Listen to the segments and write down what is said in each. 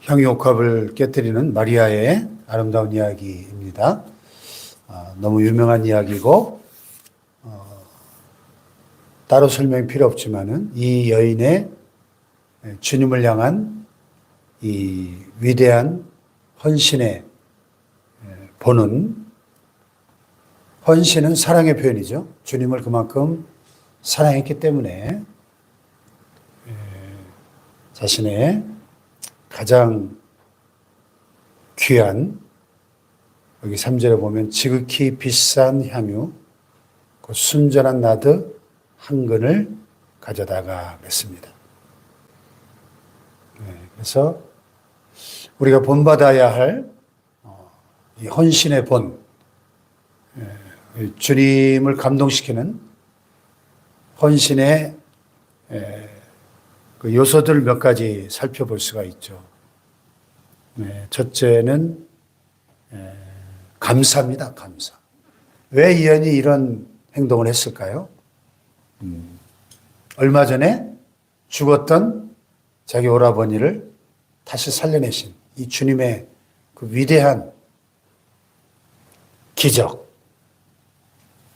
향유옥합을 깨뜨리는 마리아의 아름다운 이야기입니다. 너무 유명한 이야기고 따로 설명이 필요 없지만은 이 여인의 주님을 향한 이 위대한 헌신의 보는, 헌신은 사랑의 표현이죠. 주님을 그만큼 사랑했기 때문에 자신의 가장 귀한, 여기 3절에 보면 지극히 비싼 향유, 그 순전한 나드 한 근을 가져다가 맺습니다. 그래서 우리가 본받아야 할 이 헌신의 본, 주님을 감동시키는 헌신의 그 요소들 몇 가지 살펴볼 수가 있죠. 첫째는 감사입니다. 감사. 왜 이 여인이 이런 행동을 했을까요? 얼마 전에 죽었던 자기 오라버니를 다시 살려내신 이 주님의 그 위대한 기적,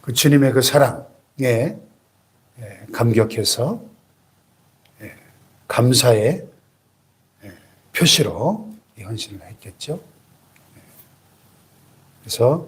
그 주님의 그 사랑에 감격해서 감사의 표시로 이 헌신을 했겠죠. 그래서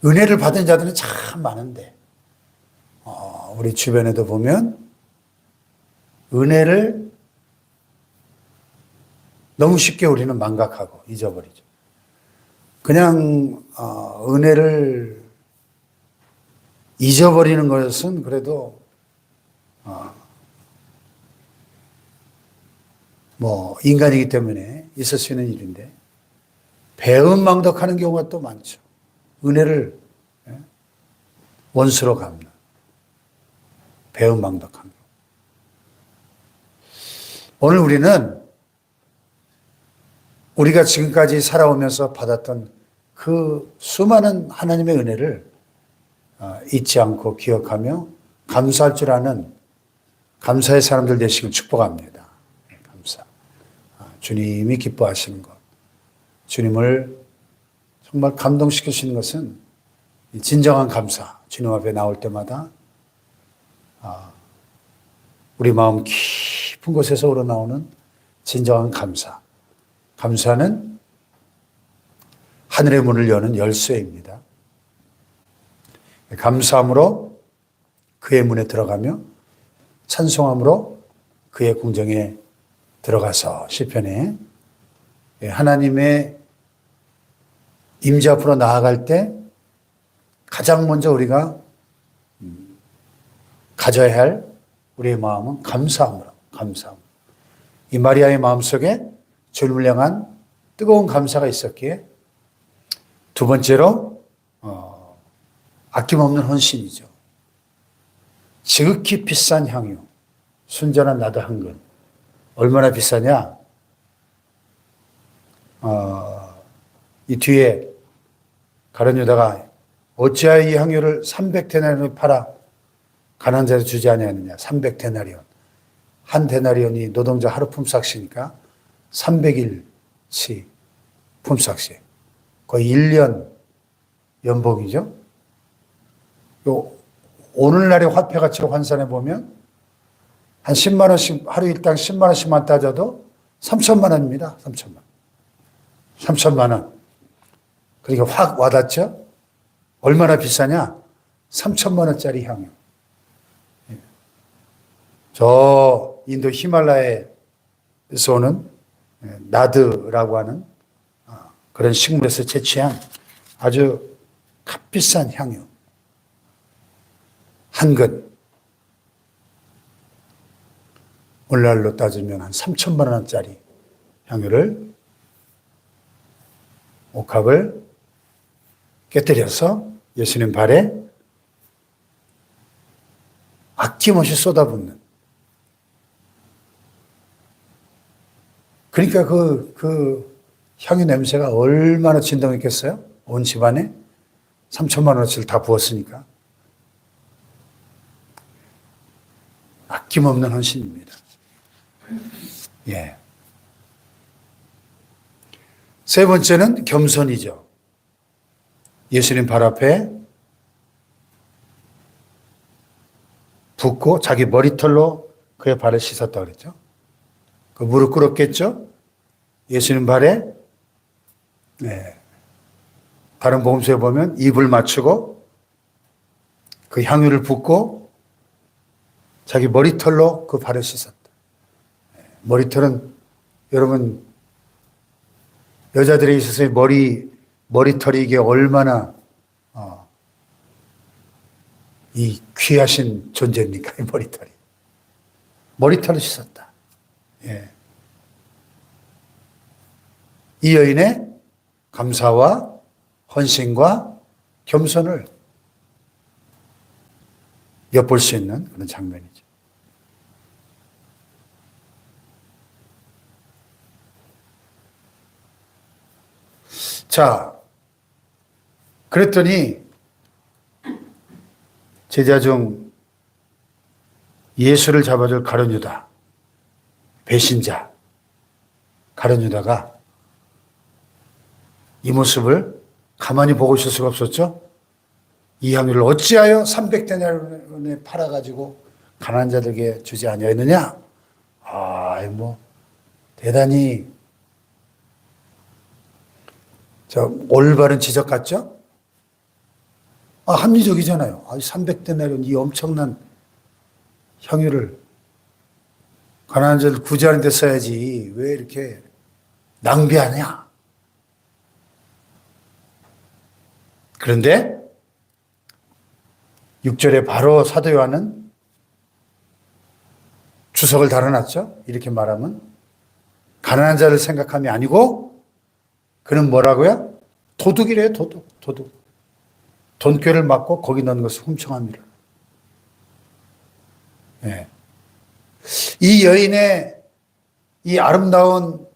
은혜를 받은 자들은 참 많은데 우리 주변에도 보면 은혜를 너무 쉽게 우리는 망각하고 잊어버리죠. 그냥 은혜를 잊어버리는 것은 그래도 뭐 인간이기 때문에 있을 수 있는 일인데 배은망덕하는 경우가 또 많죠. 은혜를 원수로 갚는 배은망덕한 경우. 오늘 우리는 우리가 지금까지 살아오면서 받았던 그 수많은 하나님의 은혜를 잊지 않고 기억하며 감사할 줄 아는 감사의 사람들 되시길 축복합니다. 감사. 주님이 기뻐하시는 것, 주님을 정말 감동시키시는 것은 진정한 감사. 주님 앞에 나올 때마다 우리 마음 깊은 곳에서 우러나오는 진정한 감사. 감사는 하늘의 문을 여는 열쇠입니다. 감사함으로 그의 문에 들어가며 찬송함으로 그의 궁정에 들어가서 시편에 하나님의 임재 앞으로 나아갈 때 가장 먼저 우리가 가져야 할 우리의 마음은 감사함으로, 감사함. 이 마리아의 마음속에 주님을 향한 뜨거운 감사가 있었기에 두 번째로 아낌없는 헌신이죠. 지극히 비싼 향유, 순전한 나드 한 근. 얼마나 비싸냐? 이 뒤에 가룟 유다가 어찌하여 이 향유를 300데나리온에 팔아 가난한 자에게 주지 아니하느냐. 300데나리온. 한 데나리온이 노동자 하루 품삯이니까 300일치 품삯이에요. 거의 1년 연봉이죠. 오늘날의 화폐 가치로 환산해 보면 한 10만 원씩, 하루 일당 10만 원씩만 따져도 3천만 원입니다. 3천만 원. 3천만 원. 그러니까 확 와닿죠? 얼마나 비싸냐? 3천만 원짜리 향유. 저 인도 히말라야에서 오는 나드라고 하는 그런 식물에서 채취한 아주 값비싼 향유. 한 근. 오늘날로 따지면 한 3천만 원짜리 향유를, 옥합을 깨뜨려서 예수님 발에 아낌없이 쏟아붓는. 그러니까 그 향유 냄새가 얼마나 진동했겠어요? 온 집안에 3천만 원어치를 다 부었으니까. 아낌없는 헌신입니다. 예. 세 번째는 겸손이죠. 예수님 발 앞에 붓고 자기 머리털로 그의 발을 씻었다 그랬죠. 그 무릎 꿇었겠죠. 예수님 발에 다른 복음서에 보면 입을 맞추고 그 향유를 붓고 자기 머리털로 그 발을 씻었다. 머리털은 여러분 여자들에 있어서 머리털이 이게 얼마나 이 귀하신 존재입니까? 이 머리털이. 머리털을 씻었다. 예. 이 여인의 감사와 헌신과 겸손을 엿볼 수 있는 그런 장면이죠. 자, 그랬더니 제자 중 예수를 잡아줄 가룟 유다, 배신자 가룟 유다가 이 모습을 가만히 보고 있을 수가 없었죠. 이 향유를 어찌하여 300데나리온에 팔아가지고 가난한 자들에게 주지 아니하였느냐. 대단히 올바른 지적 같죠? 합리적이잖아요. 300데나리온 이 엄청난 향유를 가난한 자들 구제하는 데 써야지 왜 이렇게 낭비하냐. 그런데 6절에 바로 사도 요한은 주석을 달아놨죠. 이렇게 말하면 가난한 자를 생각함이 아니고 그는 뭐라고요? 도둑이래요. 도둑. 돈꾀를 맞고 거기 넣는 것을 훔쳐갑니다. 네. 이 여인의 이 아름다운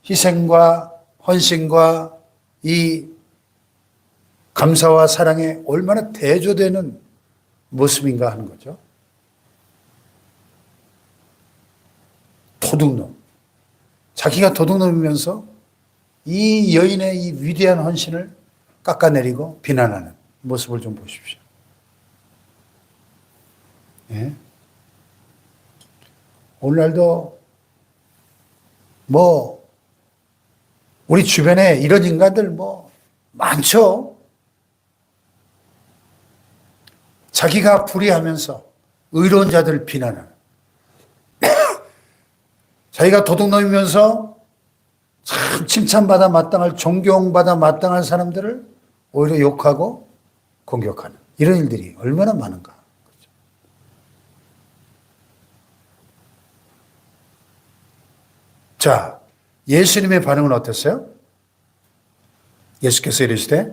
희생과 헌신과 이 감사와 사랑에 얼마나 대조되는 모습인가 하는 거죠. 도둑놈. 자기가 도둑놈이면서 이 여인의 이 위대한 헌신을 깎아내리고 비난하는 모습을 좀 보십시오. 예? 오늘날도 우리 주변에 이런 인간들 많죠. 자기가 불의하면서 의로운 자들을 비난하는 자기가 도둑놈이면서 참 칭찬받아 마땅할 존경받아 마땅한 사람들을 오히려 욕하고 공격하는 이런 일들이 얼마나 많은가. 그렇죠? 자, 예수님의 반응은 어땠어요? 예수께서 이르시되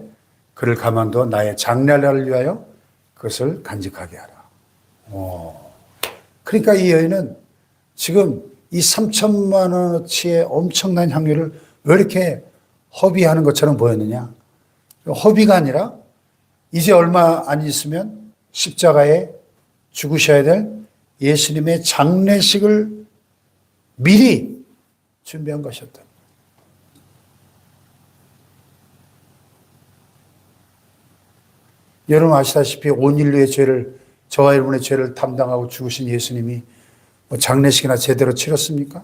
그를 가만둬 나의 장래를 위하여 그것을 간직하게 하라. 그러니까 이 여인은 지금 이 3천만 원어치의 엄청난 향유를 왜 이렇게 허비하는 것처럼 보였느냐? 허비가 아니라 이제 얼마 안 있으면 십자가에 죽으셔야 될 예수님의 장례식을 미리 준비한 것이었다. 여러분 아시다시피 온 인류의 죄를 저와 여러분의 죄를 담당하고 죽으신 예수님이 장례식이나 제대로 치렀습니까?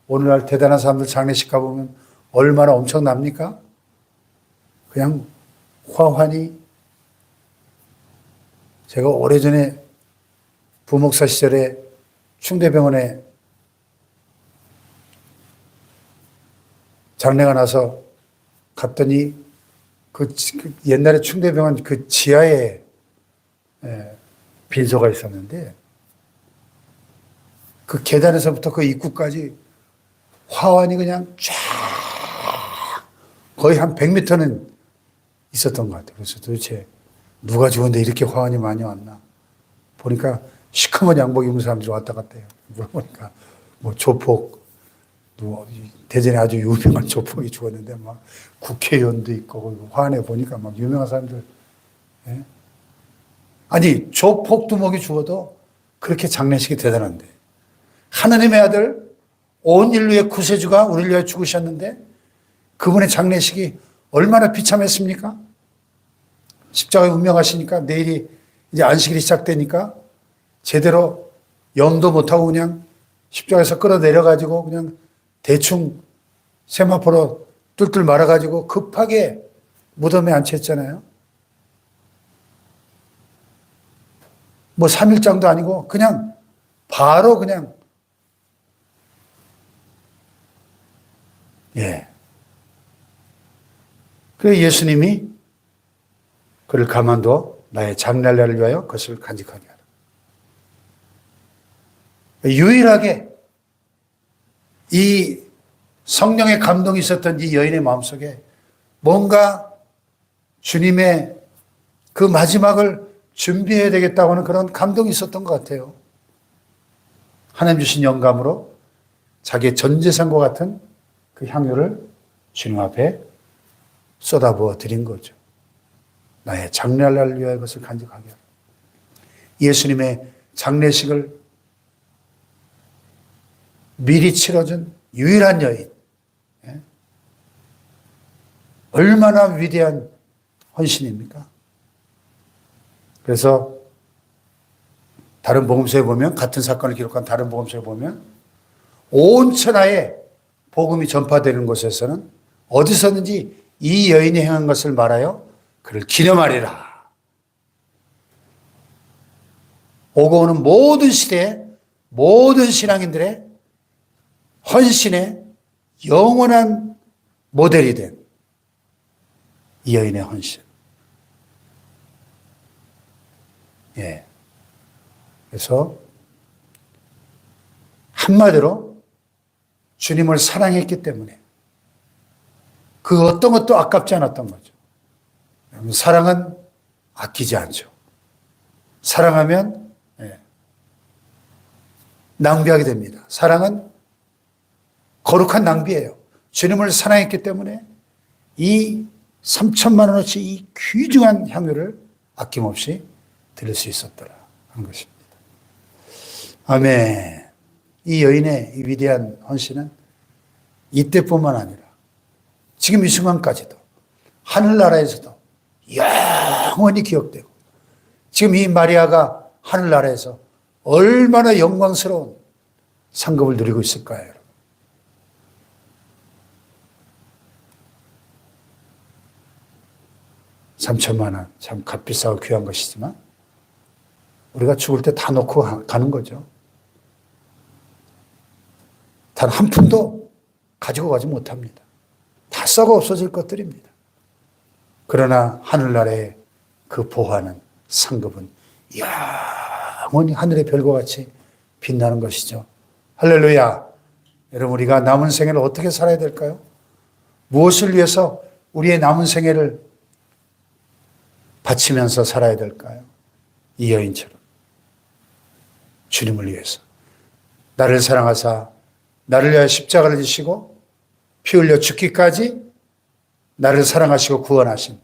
오늘날 대단한 사람들 장례식 가보면 얼마나 엄청납니까? 그냥 화환이 제가 오래전에 부목사 시절에 충대병원에 장례가 나서 갔더니 그 옛날에 충대병원 그 지하에 빈소가 있었는데 그 계단에서부터 그 입구까지 화환이 그냥 쫙 거의 한 100m는 있었던 것 같아요. 그래서 도대체 누가 죽었는데 이렇게 화환이 많이 왔나. 보니까 시커먼 양복 입은 사람들이 왔다 갔다 해요. 물어보니까 조폭, 대전에 아주 유명한 조폭이 죽었는데 막 국회의원도 있고 화환에 보니까 막 유명한 사람들. 예? 아니 조폭 두목이 죽어도 그렇게 장례식이 대단한데. 하나님의 아들, 온 인류의 구세주가 우리를 위하여 죽으셨는데 그분의 장례식이 얼마나 비참했습니까? 십자가에 운명하시니까 내일이 이제 안식일이 시작되니까 제대로 염도 못하고 그냥 십자가에서 끌어내려가지고 그냥 대충 세마포로 뚫뚫 말아가지고 급하게 무덤에 앉혔잖아요. 뭐 3일장도 아니고 그냥 바로 그냥 그래서 예수님이 그를 가만둬 나의 장날날을 위하여 그것을 간직하게 하라. 유일하게 이 성령의 감동이 있었던 이 여인의 마음속에 뭔가 주님의 그 마지막을 준비해야 되겠다고 하는 그런 감동이 있었던 것 같아요. 하나님 주신 영감으로 자기의 전 재산과 같은 그 향유를 주님 앞에 쏟아부어 드린 거죠. 나의 장례날을 위하여 그것을 간직하게 하라. 예수님의 장례식을 미리 치러준 유일한 여인. 얼마나 위대한 헌신입니까? 그래서 다른 복음서에 보면, 같은 사건을 기록한 다른 복음서에 보면 온 천하에 복음이 전파되는 곳에서는 어디서든지 이 여인이 행한 것을 말하여 그를 기념하리라. 오고 오는 모든 시대에 모든 신앙인들의 헌신의 영원한 모델이 된 이 여인의 헌신. 그래서 한마디로 주님을 사랑했기 때문에 그 어떤 것도 아깝지 않았던 거죠. 사랑은 아끼지 않죠. 사랑하면 낭비하게 됩니다. 사랑은 거룩한 낭비예요. 주님을 사랑했기 때문에 이 3천만 원어치 이 귀중한 향유를 아낌없이 드릴 수 있었더라 하는 것입니다. 아멘. 이 여인의 이 위대한 헌신은 이때뿐만 아니라 지금 이 순간까지도 하늘나라에서도 영원히 기억되고, 지금 이 마리아가 하늘나라에서 얼마나 영광스러운 상급을 누리고 있을까요, 여러분? 3천만 원, 참 값비싸고 귀한 것이지만 우리가 죽을 때 다 놓고 가는 거죠. 단 한 푼도 가지고 가지 못합니다. 다 썩어 없어질 것들입니다. 그러나 하늘나라의 그 보화는, 상급은 영원히 하늘의 별과 같이 빛나는 것이죠. 할렐루야. 여러분, 우리가 남은 생애를 어떻게 살아야 될까요? 무엇을 위해서 우리의 남은 생애를 바치면서 살아야 될까요? 이 여인처럼 주님을 위해서 나를 사랑하사 나를 위하여 십자가를 지시고 피 흘려 죽기까지 나를 사랑하시고 구원하신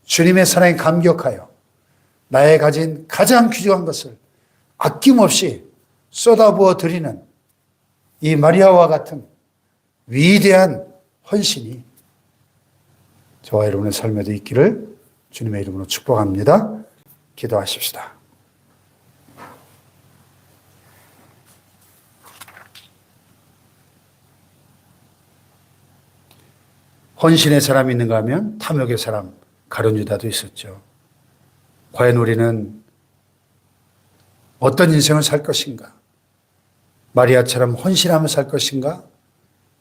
주님의 사랑에 감격하여 나의 가진 가장 귀중한 것을 아낌없이 쏟아부어 드리는 이 마리아와 같은 위대한 헌신이 저와 여러분의 삶에도 있기를 주님의 이름으로 축복합니다. 기도하십시다. 헌신의 사람이 있는가 하면 탐욕의 사람 가룟 유다도 있었죠. 과연 우리는 어떤 인생을 살 것인가? 마리아처럼 헌신하며 살 것인가?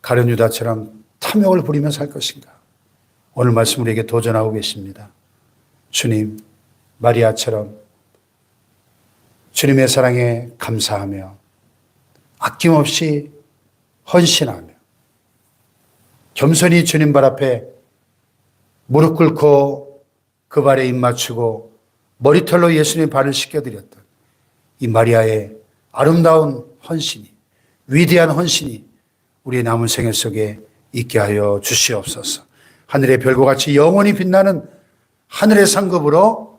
가룟 유다처럼 탐욕을 부리며 살 것인가? 오늘 말씀 우리에게 도전하고 계십니다. 주님, 마리아처럼 주님의 사랑에 감사하며 아낌없이 헌신하며 겸손히 주님 발 앞에 무릎 꿇고 그 발에 입 맞추고 머리털로 예수님 발을 씻겨드렸던 이 마리아의 아름다운 헌신이, 위대한 헌신이 우리의 남은 생애 속에 있게 하여 주시옵소서. 하늘의 별과 같이 영원히 빛나는 하늘의 상급으로